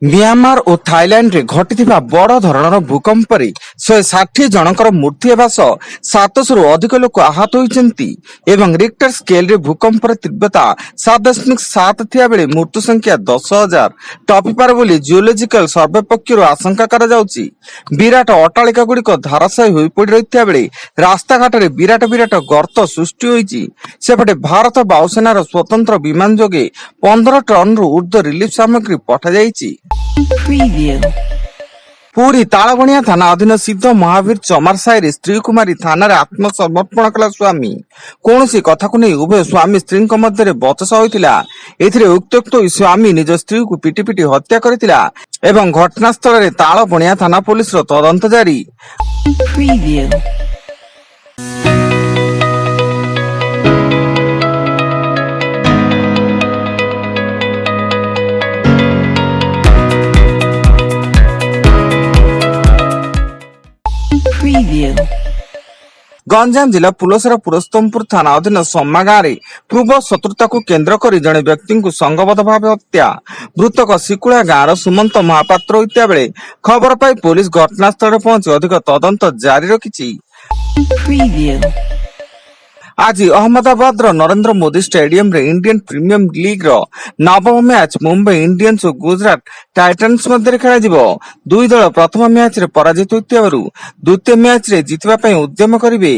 Myanmar और Thailand रे घटिथिबा बड़ धरणर भूकंपरे 160 जनकर मृत्यु हेबा सह 700 रु अधिक लोक आहत होइचंती एवं रिक्टर स्केल रे भूकंपर तीव्रता 7.7 थिया बेले मृत्यु संख्या 10,000 टपिपार बोली जियोलॉजिकल सर्वे पक्षरु आशंका करा जाउची। विराट अट्टालिका गुड़िक धाराशायी होई पड़ी रहिथिया बेले रास्ता घाट रे विराट विराट गर्त सृष्टि होइची। सेपटे भारत वायुसेनार स्वतंत्र विमान जोगे 15 टन रु ऊर्ध्व रिलीफ सामग्री पठा जाइची। पूरी तालबणिया थाना अधीन सिद्ध महावीर चमार साई स्त्री कुमारी थाना आत्मसमर्पण कला स्वामी कौन सी कथा को नहीं उभय स्वामी स्त्री मध्य बचसा होता। उक्तक्त स्वामी निज स्त्री को पिटी पिटी हत्या करथिला एवं घटनास्थल में तालबणिया थाना पुलिस तदंत जारी। गंजाम जिला पुलसर पुरस्तमपुर थाना अधीन सम्मा गाँव में पूर्व शत्रुता को केन्द्र कर जड़े व्यक्ति को संगबद्ध भाव हत्या। मृतक सिकुड़ा गाँव सुमंत महापात्र होता बेले खबर पाई पुलिस घटनास्थल पहुंची अधिक तदंत जारी रखी। आज अहमदाबाद नरेंद्र मोदी स्टेडियम रे इंडियन प्रीमियम लीग रो नवम मैच मुंबई इंडियंस और गुजरात टाइटन्स मध्य खेल। दुई दल प्रथम मैच रे पराजित होइतिबारु द्वितीय मैच रे जितबा पई उद्यम करिवे।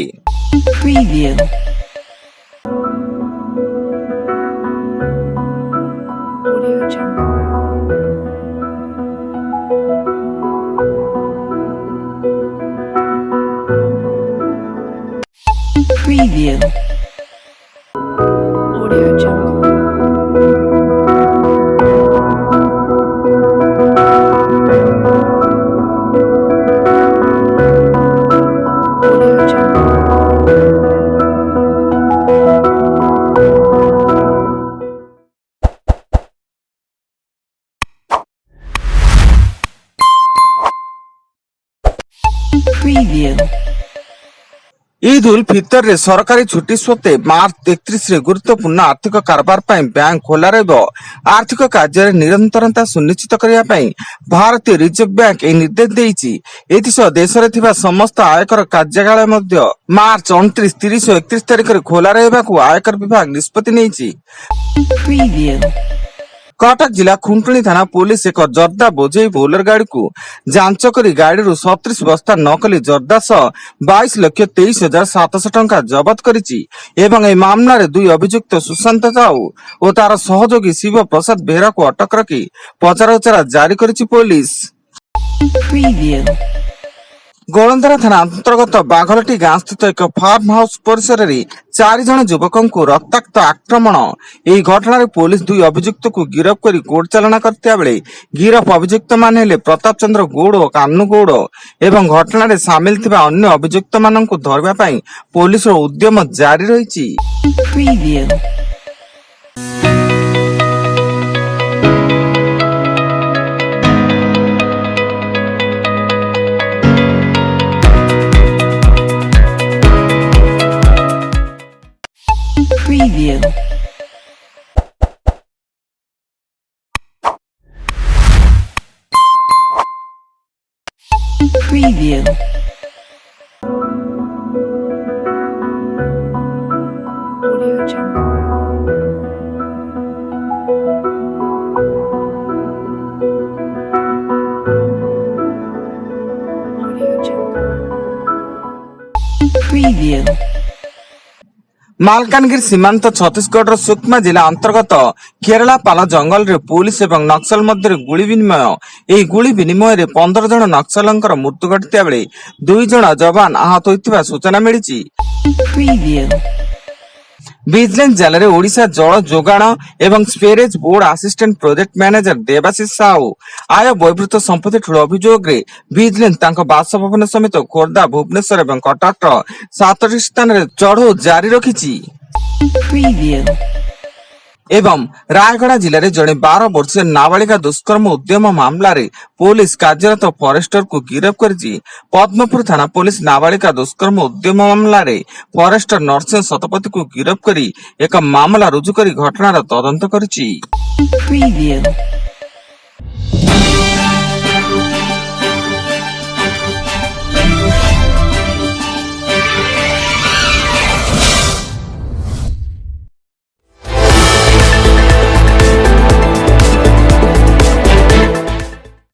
Preview. Audio Jungle. Audio Jungle. Preview. Eid ul Fitr रे सरकारी छुट्टी सत्वे मार्च 31 रे गुरुत्वपूर्ण आर्थिक कारबार पई बैंक खोला रहबो। आर्थिक कार्य निरंतरता सुनिश्चित करिया पई भारतीय रिजर्व बैंक ए निर्देश देइछि। एतिसह देश रे थिबा समस्त आयकर कार्यालय मध्य मार्च 29, 30 और 31 तारिख रे खोला रहबाकू आयकर विभाग निष्पत्ति नेइछि। कटक जिला खुंटुणी थाना पुलिस एक जर्दा बोझेई बोलर गाड़ी को जांच करी गाड़ी 37 बस्ता नकली जर्दा सह 22,23,700 टंका जबत करिछि एवं ए मामला रे दुई अभियुक्त सुशांत साहू और तार सहयोगी शिव प्रसाद बेहरा को अटक रखी पचराउचरा जारी करिछि पुलिस। गोलंदरा थाना अंतर्गत बाघलटी गांव स्थित एक फार्म हाउस परिसर में 4 जन युवकों को रक्ताक्त आक्रमण। यह घटना रे पुलिस दुई अभियुक्त को गिरफ्त कर कोर्ट चालाना करता बेले गिरफ अभियुक्त मान हेले प्रताप चंद्र गौड़ और कान्नू गौड़ एवं घटना रे सामिल थिबा अन्य अभियुक्त मानन को धरबा पई पुलिस रो उद्यम जारी रहिछि। Preview. Preview. Audio Jungle. Audio Jungle. Preview. Malkangiri सीमांत छत्तीसगढ़ सुकमा जिला अंतर्गत केरला पाला जंगल रे पुलिस एवं नक्सल मध्य गुली विनिमय। यह गुली विनिमय रे 15 जन नक्सलंकर मृत्यु घटिता बेले 2 जन जवान आहत होइतिबा सूचना मिलिछि। विजिलेंस जाल रे ओडिशा जल जोगाण एवं sewerage board assistant project manager Debasish Sahu आय बहिर्भूत संपत्ति ठूल अभियोग रे विजिलेंस तांको बासभवन समेत खोर्धा भुवनेश्वर एवं कटक 7 स्थान रे चढ़ऊ जारी रखिछि। एवं रायगड़ा जिले में जड़े 12 वर्षीय नाबालिका दुष्कर्म उद्यम मामला रे पुलिस कार्यरत फॉरेस्टर को गिरफ्त करिछि। पद्मपुर थाना पुलिस नाबालिका दुष्कर्म उद्यम मामला रे फॉरेस्टर नरसिंह शतपथी को गिरफ्त करी एक मामला रुजु करी घटनार तदंत करिछि।